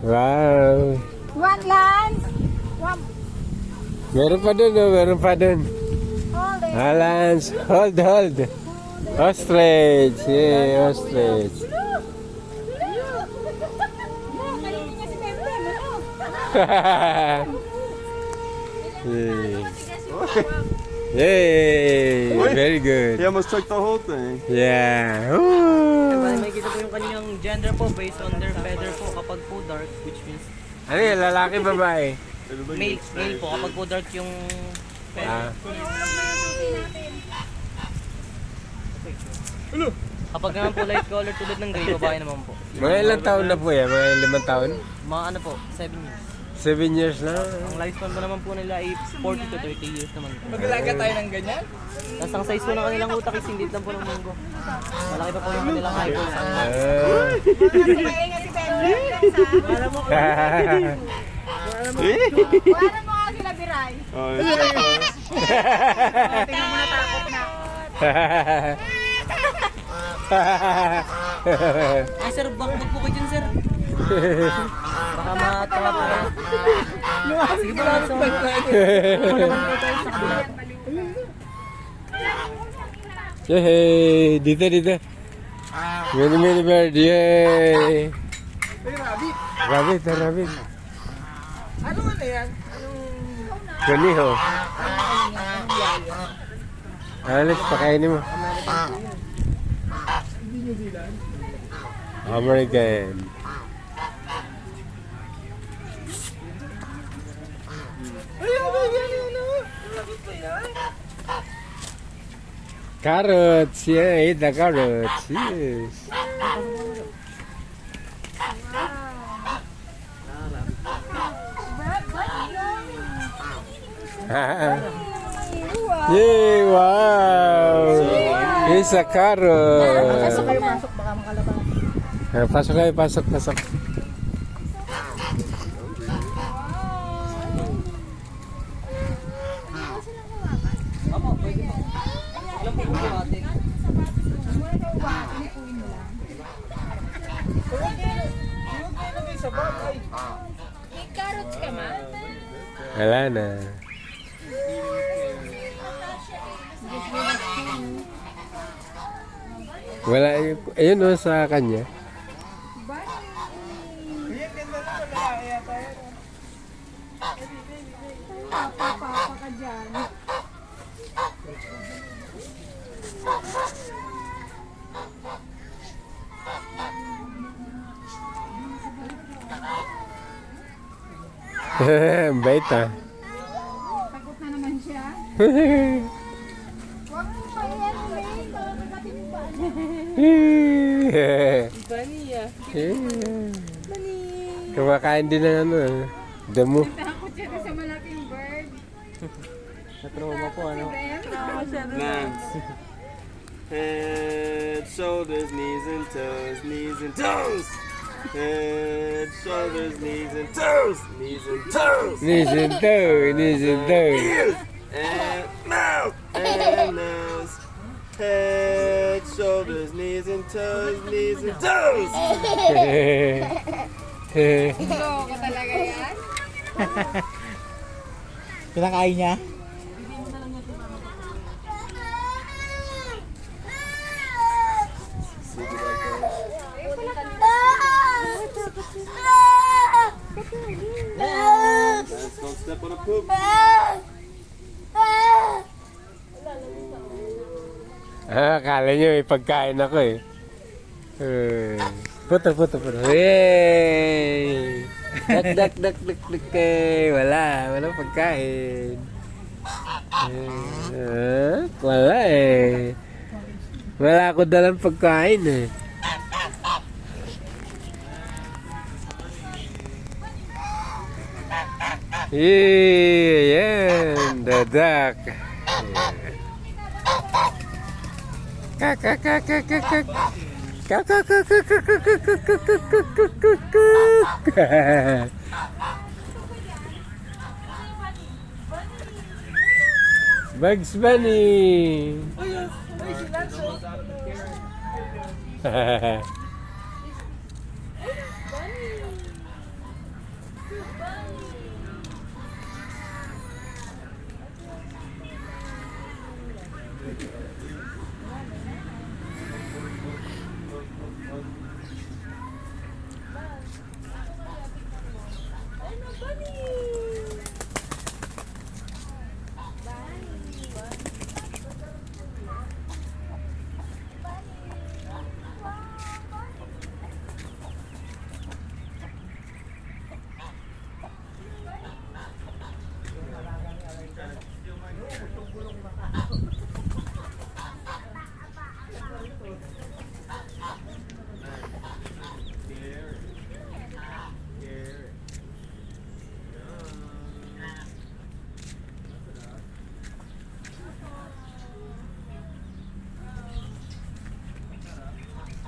Wow. One Lance. One. Meron pa dun, oh. Meron pa dun. Hold it. Lance, hold. Ostrich. Yeah, ostrich. Kanina niya si Temtem, ano? Yay! Very good. He almost took the whole thing. Yeah. Diba, may kita po yung kanyang gender po based on their feather po kapag po dark, which means Ano yun? Lalaki, babae? male po kapag po dark yung feather. Kapag naman po light color tulad ng gray, babae naman po. Mga ilang taon na po yan? Mga 5 taon? Mga ano po, 7 years. 7 years na. Ang lifespan po naman po nila ay 40 to 30 years naman po. Mag-alaga tayo ng ganyan? Tapos ang size po ng kanilang utak is hindi lang po ng munggo. Malaki pa po yung kanilang eyeballs. Maingat si Temtem. Alam mo, Wala mo nga sila biray. Oh, it's Tingnan mo natakot na. ay sir, bakit po kayo dyan sir? Baka matawa pa na. Sige po lang sa Yay! Dito. Mini bird. Yay! Rabbit. Ano yan? Kuniho. Alex, pakainin mo. American. Carrots, yeah, eat the carrots, yes. Yay, wow! It's a carrot. Pasok baka makalabas. Pasok kayo, pasok. May carrots ka ma? Wala na. Wala, ayun o sa kanya. Papa ka dyan. Ang bait ah. Takot na naman siya. Huwag mo pa yan, Lane. Kakagatin yung paa niya. Kumakain din ng ano, damo. Takot siya sa malaking bird. Sa trauma po ano. Lance. Head, shoulders, knees and toes, knees and toes. Head, shoulders, knees and toes, knees and toes. Knees and toe. Ears and mouth and nose. Head, shoulders, knees and toes, knees and toes. Loko talaga yan. Pinakain niya? Lance, don't step on a poop. Akala nyo may pagkain ako eh. Puto. Yay! Dak. Walang pagkain. Wala eh. Wala ako dalang pagkain eh. Yan, the duck. Bugs Bunny.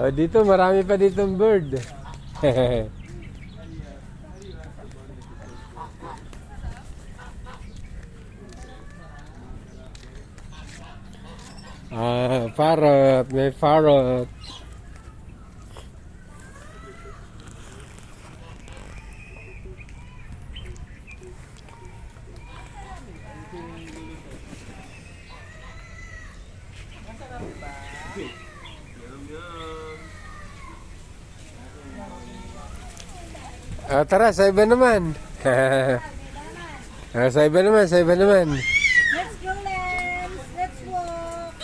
Oh, dito marami pa ditong bird. Parrot, may parrot. Tara, sa iba naman. Sa iba naman, sa iba naman. Let's go, Lens. Let's walk.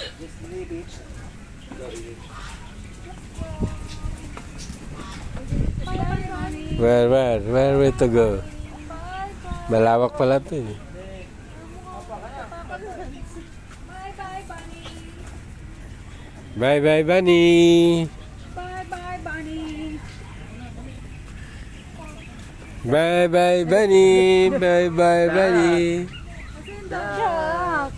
Where we to go? Malawak pala ito eh. Bye, bye, bunny. Bye bye bunny. Bye, bye, bunny. Bye bye bunny. Bye bye bunny. Jack.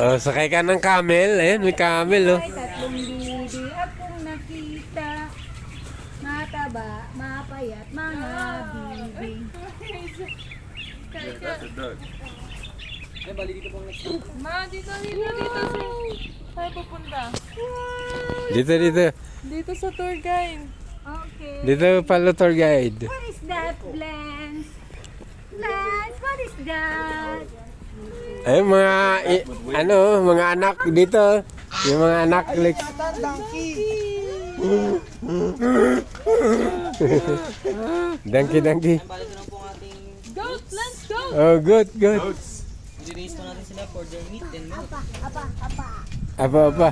Oh, sakay ka ng camel. Ayan, may camel oh. Ay, tatlong bibi akong nakita. Mataba, mapayat, mga bibi. Ay, bali dito pong next time. Ma, dito. Saan pupunta? Dito. Dito sa tour guide. Okay. Dito pala tour guide. What is that, Lance? Lance, what is that? Ay, mga anak dito. Yung mga anak like. Donkey. Bali ito lang po ang ating Goat, let's go! Oh, good. i-raise po natin sila for their meat and milk. Apa.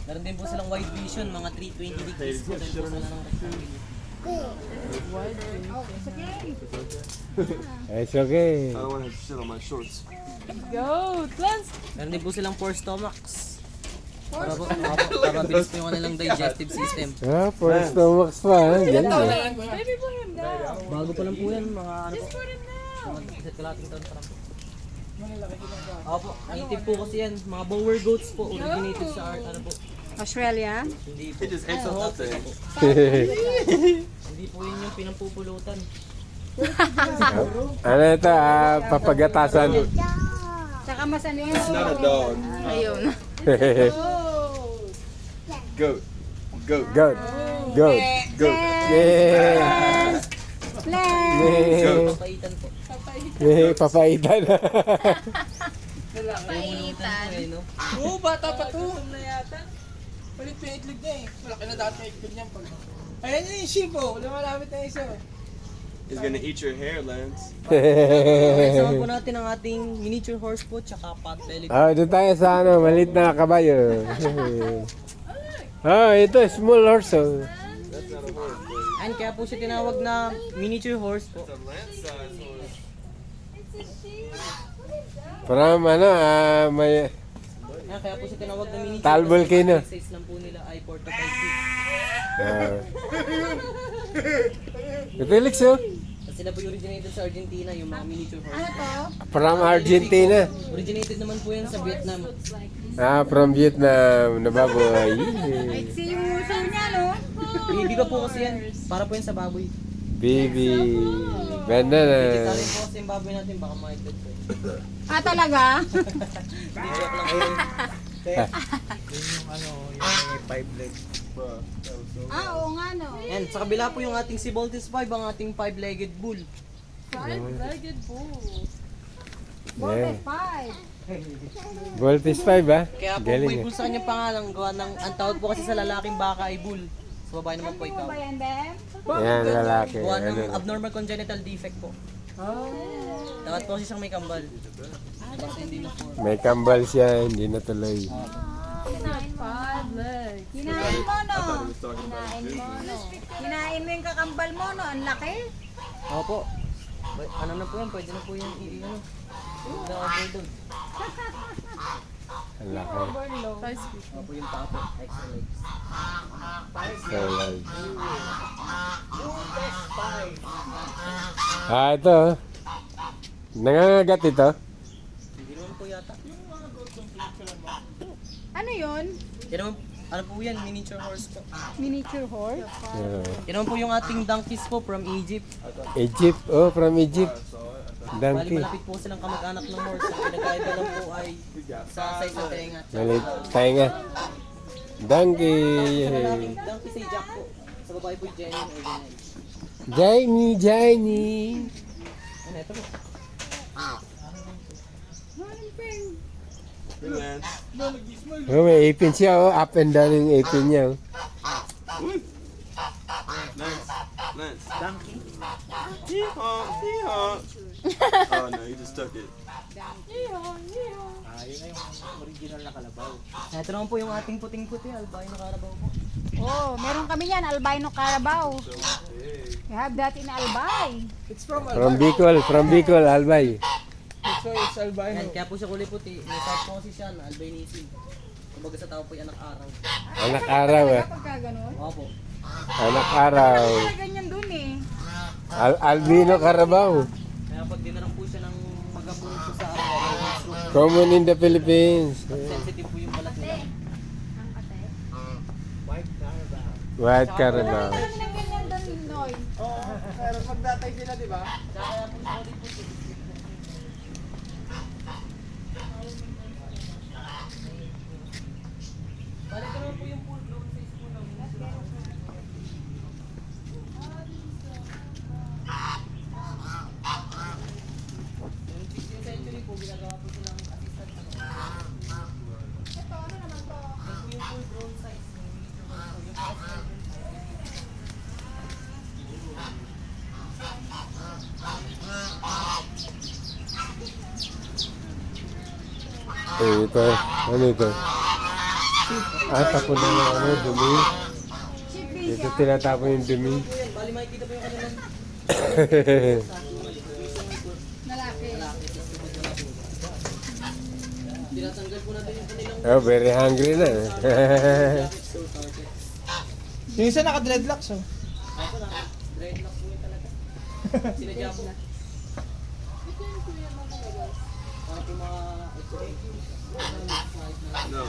Meron din po silang wide vision, mga 320 degrees po din po sila ng rectangle. It's okay. I don't want to have shit on my shorts. Goat, let's Meron din po silang 4 stomachs. Para mabilis po yung kanilang digestive system. Ah, for stomachs pa. Ha? Galing. Baby, put him down. Bago pa lang po yan, mga ano po. Put him down. Mga isa't kalating taon pa lang po. Opo, native po kasi yan. Mga bower goats po, originated sa ano po. Australia? Hindi po. It just ate something. Hindi po yun yung pinampupulutan. Ano ito? Papagatasan. Tsaka mas ano yun? It's not a dog. Ayun. Goat. Goat. Yeah. Lance. Papaitan po. Papaitan. Pulutan po eh, no? Oo, bata pa to. Na yata. Palit pa yung itlog niya eh. Malaki na dati yung itlog niya. Ayan yung sheep oh. Lumalapit na isa oh. It's gonna eat your hair, Lance. Kasama po natin ang ating miniature horse po, tsaka pot-bellied. Doon tayo sa maliit na kabayo. Ito, small horse. Oh. And kaya po siya tinawag na miniature horse po. It's a Lance-sized horse. Parang may Ayan, kaya po siya tinawag na miniature Tal volcano. Ang size lang po nila ay 4 to 5 feet. Ito, Felix, oh. At sila po yung originated sa Argentina, yung mga miniature horse. From Argentina. Originated naman po yan sa Vietnam. From Vietnam. Nababoy. Si yung uso niya, no? Baby pa po kasi yan. Para po yan sa baboy. Baby. Ganda na. Vegetarian po kasi yung baboy natin, baka makitid po. Talaga? Hindi, joke lang po. Yung may 5 legs. Oo nga, no? Yan, sa kabila po yung ating si Baltis 5, ang ating 5-legged bull. Five-legged bull. Yeah. 5. Voltis 5, ha? Kaya po Galing, may bull sa kanyang pangalan, gawa ng, ang tawag po kasi sa lalaking baka ay bull. Sa babae naman po Ano ikaw. ba yan, Bem? Yan, lalaki. Gawa ng Ano? abnormal congenital defect po. Dapat po kasi siyang may kambal. Kasi hindi na po. May kambal siya, hindi natuloy. Five legs. Kinain mo, no? He was talking about his business. Kinain mo yung kakambal mo, no? Ang laki. Opo. Ano na po yan? Pwede na po yan ano. Na-over doon. Ang laki. Size feet. Opo yung paa po. Extra legs. So large. Ito. Nangangagat ito. Hindi naman po yata. Ano yun? Yan naman, ano po yan? Miniature horse po. Miniature horse? Yan naman po yung ating donkeys po from Egypt. Egypt, oh, from Egypt. Bali Donkey. malapit po silang kamag-anak ng horse. Ang pinagkaiba lang po ay sa size ng tenga. Malit tayo nga. Donkey. Sa lalaking donkey say Jack po. Sa babae po Jenny or Jenny. Jaini, Jaini. Ano ito po? Hey, Lance. Oh, may ipin siya, oh. Up and down yung ipin niya, oh. Uy. Lance. Lance. Donkey? Hee-haw. Hee-haw. Oh, no, you just took it. Yun na yung original na kalabaw. Ito naman po yung ating puting-puti, albino karabaw po. Oh, meron kami yan, albino carabao. We have that in Albay. It's from From Bicol, Albay. So it's albino. Yan, kaya po siya kulay puti. May south po kasi siya, albinism. Kumbaga sa tao po yung anak araw. Anak araw, eh. Pagka ganun. Opo. Anak araw. Wala ganyan dun eh. Albino Carabao. Kaya pag dinarang po siya ng magabon po sa araw, Common in the Philippines. sensitive po yung balat nila. White Carabao. Wala nang ganyan dun, Noy. Oo, pero magdatay sila, di ba? Kaya po siya kulay puti. Balik ko naman po yung full blown face po ng yung 16th century po, ginagawa po silang assistant. Ito, ano naman to? Yan po yung full blown size. Yung miniature one po, yung assistant. Eh, ito. Ano ito? Tapon na ng ano, dumi. Dito tinatapon yung dumi. Bali makikita po yung kanilang Lalaki. tinatanggal po natin yung kanilang Oh, very hungry na. Yung isa naka-dreadlocks, oh. ako na, dreadlock po yun talaga. Sinadya po. Para po mga No.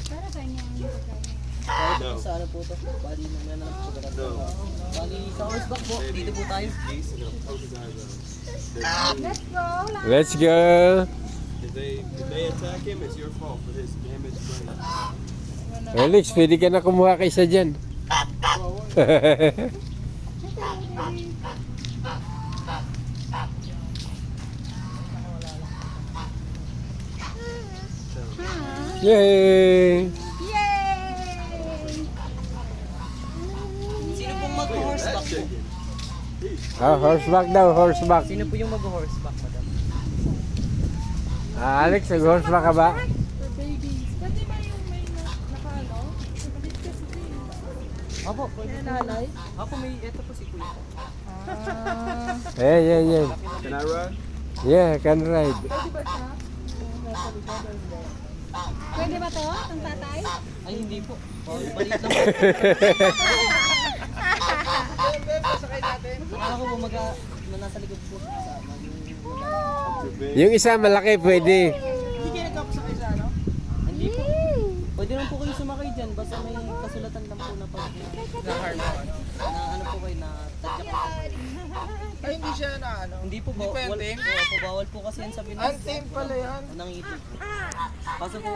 Para sa inyo ang pagkain. kahit No. po sa ano po to, bali na lang po sa No. bali sa horseback po, dito po tayo. Geese and gonna poke his eyes out. Let's go. Let's go. If they attack him, it's your fault for his damaged brain. Alex, pwede ka na kumuha kaysa dyan. Yay! Yay! Sino pong mag-horseback po? Ah, horseback daw, horseback. Sino po yung mag-horseback, madam? Alex, nag-horseback ka ba? For babies. Pwede ba yung may nakalo? Kapit kasi din. Opo, pwede po. Nanay? Ako may, eto po si Kuya. Yeah. Can I run? Yeah, can ride. Pwede ba siya? Nasa likod or hindi? Pwede ba to? Ang tatay? Ay, hindi po. Balik lang po. Sakay natin. Ako po na nasa likod po sa Too big. Yung isa malaki, pwede. Hindi kayo nagkakasakay sa ano? Hindi po. Pwede naman po kayo sumakay dyan. Basta may kasulatan lang po na pag na ano po kayo na tadyak po. Ay, hindi siya na ano. Hindi po Hindi pa yan bawal. tame? Opo, bawal po kasi yan sa Pinas. Untamed pala yan. Nangitip po. Kaso po